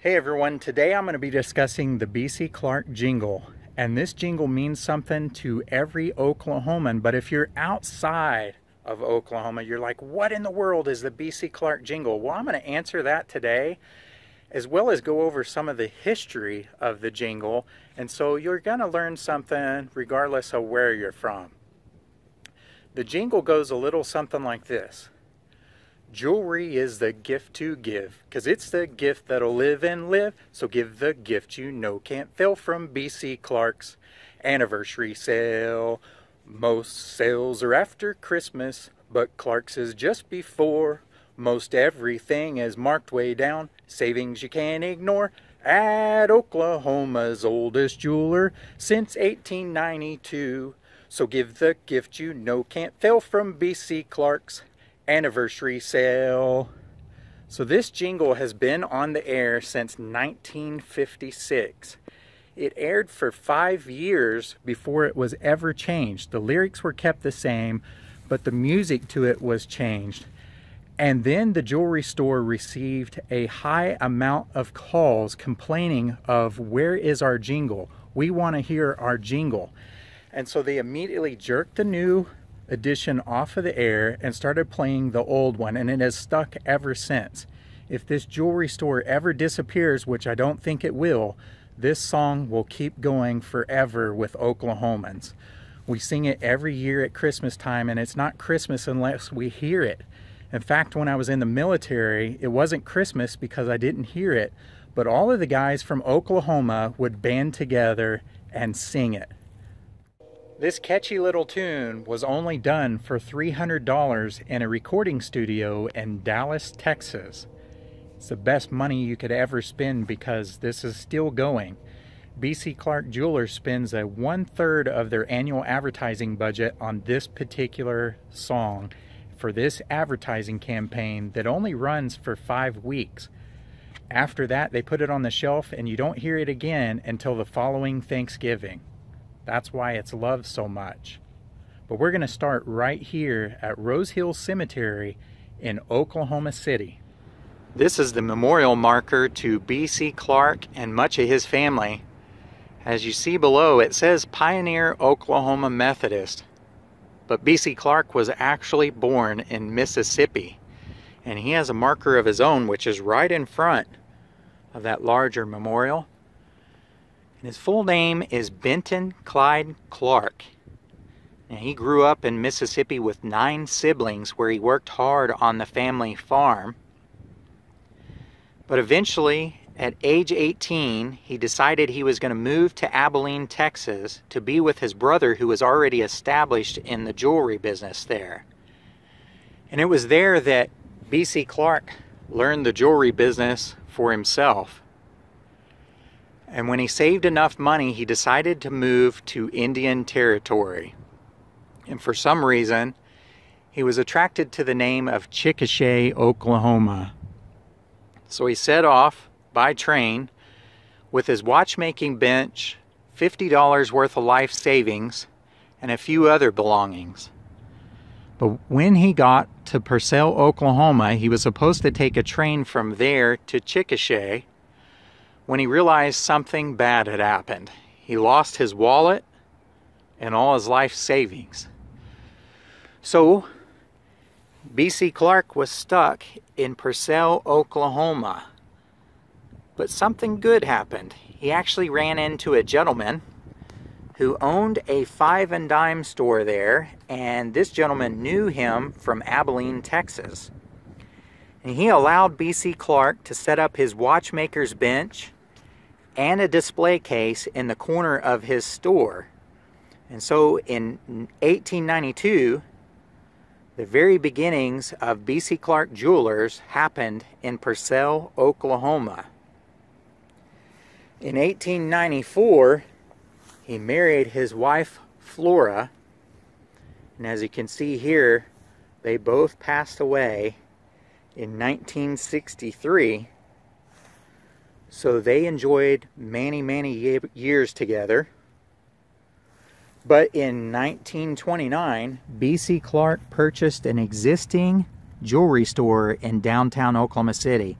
Hey everyone, today I'm going to be discussing the BC Clark Jingle. And this jingle means something to every Oklahoman, but if you're outside of Oklahoma, you're like, what in the world is the BC Clark Jingle? Well, I'm going to answer that today, as well as go over some of the history of the jingle. And so you're going to learn something regardless of where you're from. The jingle goes a little something like this. Jewelry is the gift to give, 'cause it's the gift that'll live and live. So give the gift you know can't fail from BC Clark's anniversary sale. Most sales are after Christmas, but Clark's is just before. Most everything is marked way down, savings you can't ignore. At Oklahoma's oldest jeweler since 1892. So give the gift you know can't fail from BC Clark's anniversary sale. So this jingle has been on the air since 1956. It aired for 5 years before it was ever changed. The lyrics were kept the same, but the music to it was changed. And then the jewelry store received a high amount of calls complaining of, where is our jingle? We want to hear our jingle. And so they immediately jerked the new edition off of the air and started playing the old one, and it has stuck ever since. If this jewelry store ever disappears, which I don't think it will, this song will keep going forever with Oklahomans. We sing it every year at Christmas time, and it's not Christmas unless we hear it. In fact, when I was in the military, it wasn't Christmas because I didn't hear it, but all of the guys from Oklahoma would band together and sing it. This catchy little tune was only done for $300 in a recording studio in Dallas, Texas. It's the best money you could ever spend because this is still going. BC Clark Jewelers spends 1/3 of their annual advertising budget on this particular song for this advertising campaign that only runs for 5 weeks. After that, they put it on the shelf and you don't hear it again until the following Thanksgiving. That's why it's loved so much. But we're going to start right here at Rose Hill Cemetery in Oklahoma City. This is the memorial marker to BC Clark and much of his family. As you see below, it says Pioneer Oklahoma Methodist. But BC Clark was actually born in Mississippi. And he has a marker of his own, which is right in front of that larger memorial. And his full name is Benton Clyde Clark. And he grew up in Mississippi with 9 siblings where he worked hard on the family farm. But eventually, at age 18, he decided he was going to move to Abilene, Texas to be with his brother who was already established in the jewelry business there. And it was there that BC Clark learned the jewelry business for himself. And when he saved enough money, he decided to move to Indian Territory. And for some reason, he was attracted to the name of Chickasha, Oklahoma. So he set off by train with his watchmaking bench, $50 worth of life savings, and a few other belongings. But when he got to Purcell, Oklahoma, he was supposed to take a train from there to Chickasha, when he realized something bad had happened. He lost his wallet and all his life savings. So BC Clark was stuck in Purcell, Oklahoma. But something good happened. He actually ran into a gentleman who owned a 5 and dime store there, and this gentleman knew him from Abilene, Texas. And he allowed BC Clark to set up his watchmaker's bench and a display case in the corner of his store. And so in 1892, the very beginnings of BC Clark Jewelers happened in Purcell, Oklahoma. In 1894, he married his wife, Flora. And as you can see here, they both passed away in 1963. So they enjoyed many, many years together. But in 1929, BC Clark purchased an existing jewelry store in downtown Oklahoma City.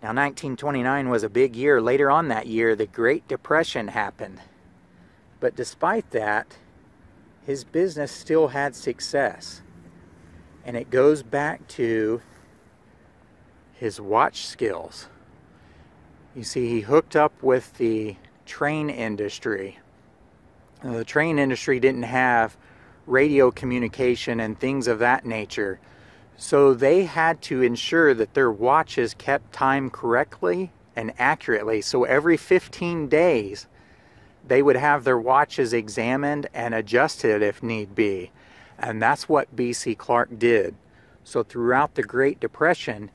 Now 1929 was a big year. Later on that year, the Great Depression happened. But despite that, his business still had success. And it goes back to his watch skills. You see, he hooked up with the train industry. The train industry didn't have radio communication and things of that nature. So they had to ensure that their watches kept time correctly and accurately. So every 15 days, they would have their watches examined and adjusted if need be. And that's what B.C. Clark did. So throughout the Great Depression,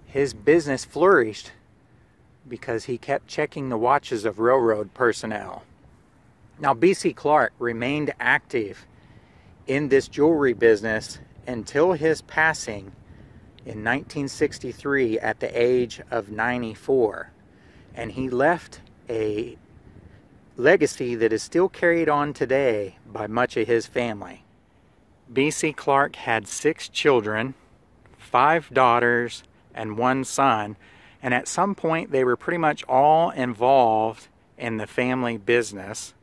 his business flourished because he kept checking the watches of railroad personnel. Now, B.C. Clark remained active in this jewelry business until his passing in 1963 at the age of 94. And he left a legacy that is still carried on today by much of his family. B.C. Clark had 6 children, 5 daughters, and 1 son, and at some point they were pretty much all involved in the family business.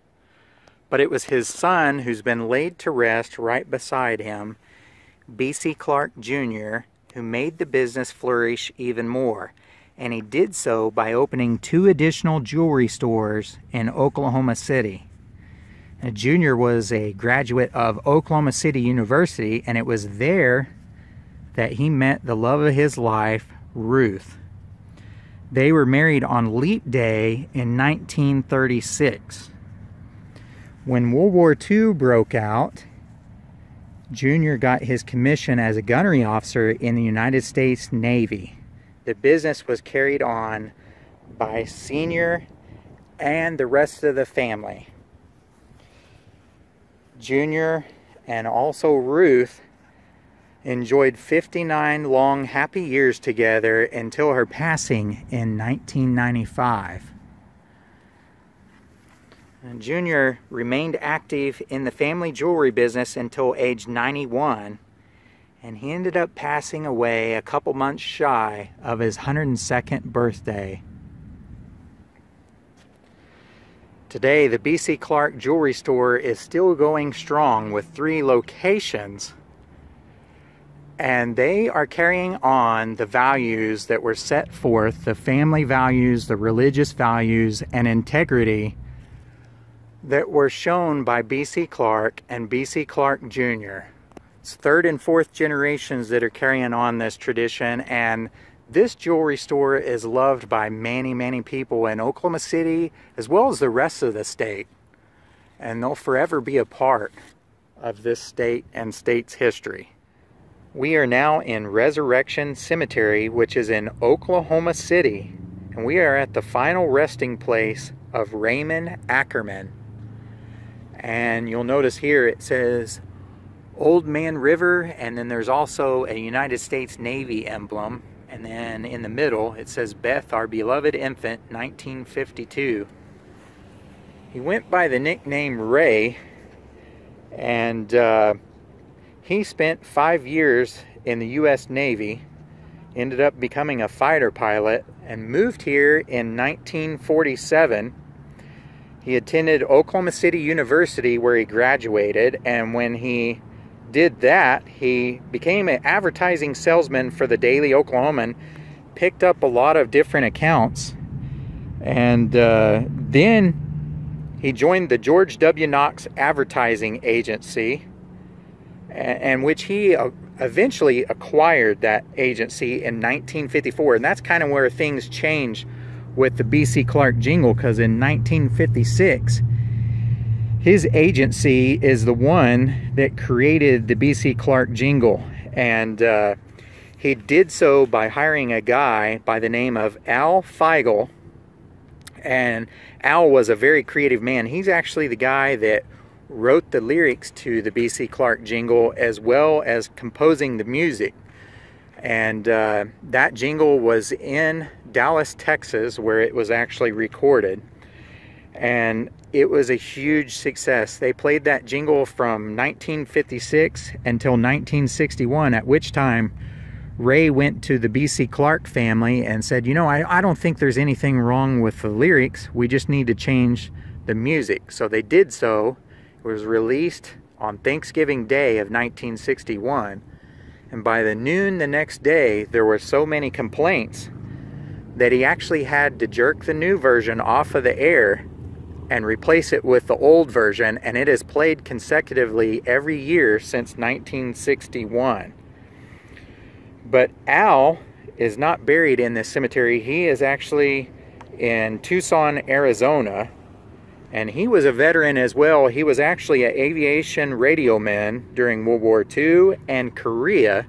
But it was his son, who's been laid to rest right beside him, B.C. Clark Jr., who made the business flourish even more. And he did so by opening 2 additional jewelry stores in Oklahoma City. And Jr. was a graduate of Oklahoma City University, and it was there that he met the love of his life, Ruth. They were married on Leap Day in 1936. When World War II broke out, Jr. got his commission as a gunnery officer in the United States Navy. The business was carried on by Sr. and the rest of the family. Jr. and also Ruth enjoyed 59 long, happy years together until her passing in 1995. And Jr. remained active in the family jewelry business until age 91. And he ended up passing away a couple months shy of his 102nd birthday. Today, the B.C. Clark Jewelry Store is still going strong with 3 locations. And they are carrying on the values that were set forth, the family values, the religious values, and integrity that were shown by B.C. Clark and B.C. Clark Jr. It's 3rd and 4th generations that are carrying on this tradition, and this jewelry store is loved by many, many people in Oklahoma City as well as the rest of the state. And they'll forever be a part of this state and state's history. We are now in Resurrection Cemetery, which is in Oklahoma City, and we are at the final resting place of Raymond Ackerman. And you'll notice here it says Old Man River, and then there's also a United States Navy emblem, and then in the middle it says Beth, our beloved infant, 1952. He went by the nickname Ray, and he spent 5 years in the U.S. Navy, ended up becoming a fighter pilot, and moved here in 1947. He attended Oklahoma City University, where he graduated, and when he did that, he became an advertising salesman for the Daily Oklahoman, picked up a lot of different accounts, and then he joined the George W. Knox Advertising Agency, and which he eventually acquired that agency in 1954. And that's kind of where things changed with the B.C. Clark Jingle, because in 1956 his agency is the one that created the B.C. Clark Jingle, and he did so by hiring a guy by the name of Al Feigl. And Al was a very creative man. He's actually the guy that wrote the lyrics to the B.C. Clark Jingle, as well as composing the music. And that jingle was in Dallas, Texas, where it was actually recorded. And it was a huge success. They played that jingle from 1956 until 1961, at which time Ray went to the B.C. Clark family and said, you know, I don't think there's anything wrong with the lyrics. We just need to change the music. So they did so. It was released on Thanksgiving Day of 1961. And by the noon the next day, there were so many complaints that he actually had to jerk the new version off of the air and replace it with the old version, and it has played consecutively every year since 1961. But Al is not buried in this cemetery. He is actually in Tucson, Arizona, and he was a veteran as well. He was actually an aviation radio man during World War II and Korea.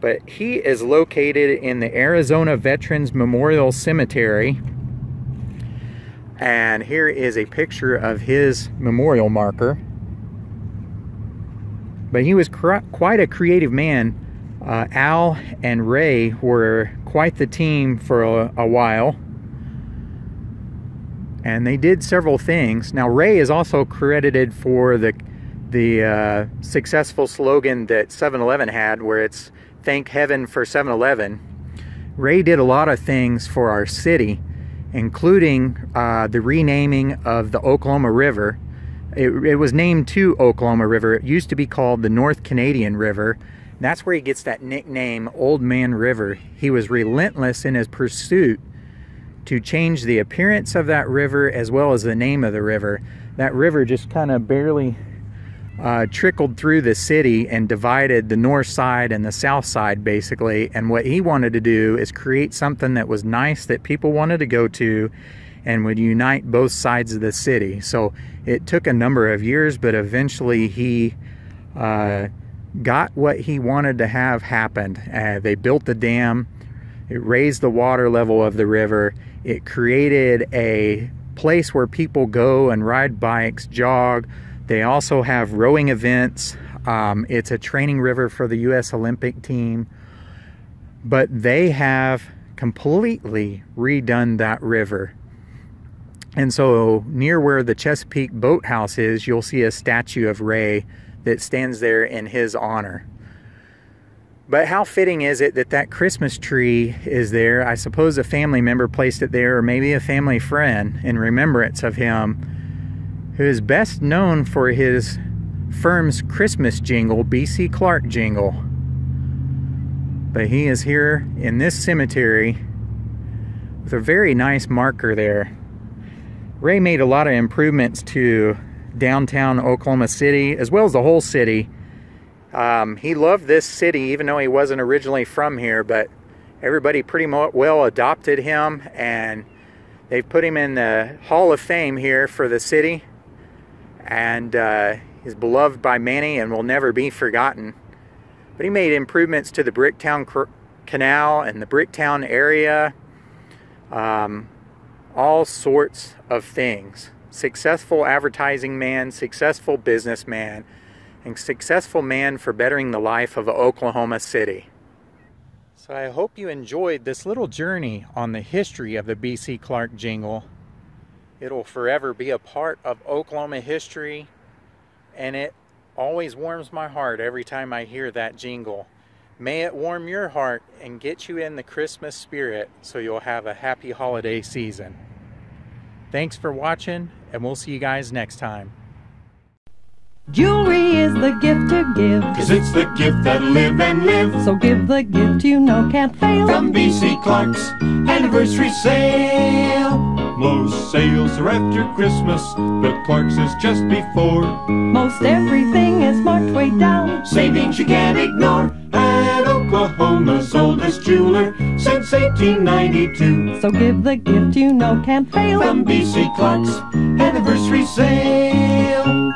But he is located in the Arizona Veterans Memorial Cemetery. And here is a picture of his memorial marker. But he was quite a creative man. Al and Ray were quite the team for a while. And they did several things. Now Ray is also credited for the successful slogan that 7-Eleven had, where it's "Thank Heaven for 7-Eleven." Ray did a lot of things for our city, including the renaming of the Oklahoma River. It was named to Oklahoma River. It used to be called the North Canadian River. That's where he gets that nickname, Old Man River. He was relentless in his pursuit to change the appearance of that river as well as the name of the river. That river just kind of barely trickled through the city and divided the north side and the south side, basically. And what he wanted to do is create something that was nice, that people wanted to go to, and would unite both sides of the city. So it took a number of years, but eventually he got what he wanted to have happen. They built the dam. It raised the water level of the river. It created a place where people go and ride bikes, jog. They also have rowing events. It's a training river for the U.S. Olympic team. But they have completely redone that river. And so near where the Chesapeake Boathouse is, you'll see a statue of Ray that stands there in his honor. But how fitting is it that that Christmas tree is there? I suppose a family member placed it there, or maybe a family friend, in remembrance of him, who is best known for his firm's Christmas jingle, B.C. Clark Jingle. But he is here in this cemetery with a very nice marker there. Ray made a lot of improvements to downtown Oklahoma City, as well as the whole city. He loved this city, even though he wasn't originally from here, but everybody pretty well adopted him, and they've put him in the Hall of Fame here for the city, and he's beloved by many and will never be forgotten. But he made improvements to the Bricktown Canal and the Bricktown area, all sorts of things. Successful advertising man, successful businessman, and successful man for bettering the life of Oklahoma City. So I hope you enjoyed this little journey on the history of the B.C. Clark Jingle. It'll forever be a part of Oklahoma history, and it always warms my heart every time I hear that jingle. May it warm your heart and get you in the Christmas spirit so you'll have a happy holiday season. Thanks for watching, and we'll see you guys next time. Jewelry is the gift to give, 'cause it's the gift that'll live and live. so give the gift you know can't fail. From B.C. Clark's anniversary sale. Most sales are after Christmas, but Clark's is just before. Most everything is marked way down. Savings you can't ignore at Oklahoma's oldest jeweler since 1892. So give the gift you know can't fail. From B.C. Clark's anniversary sale.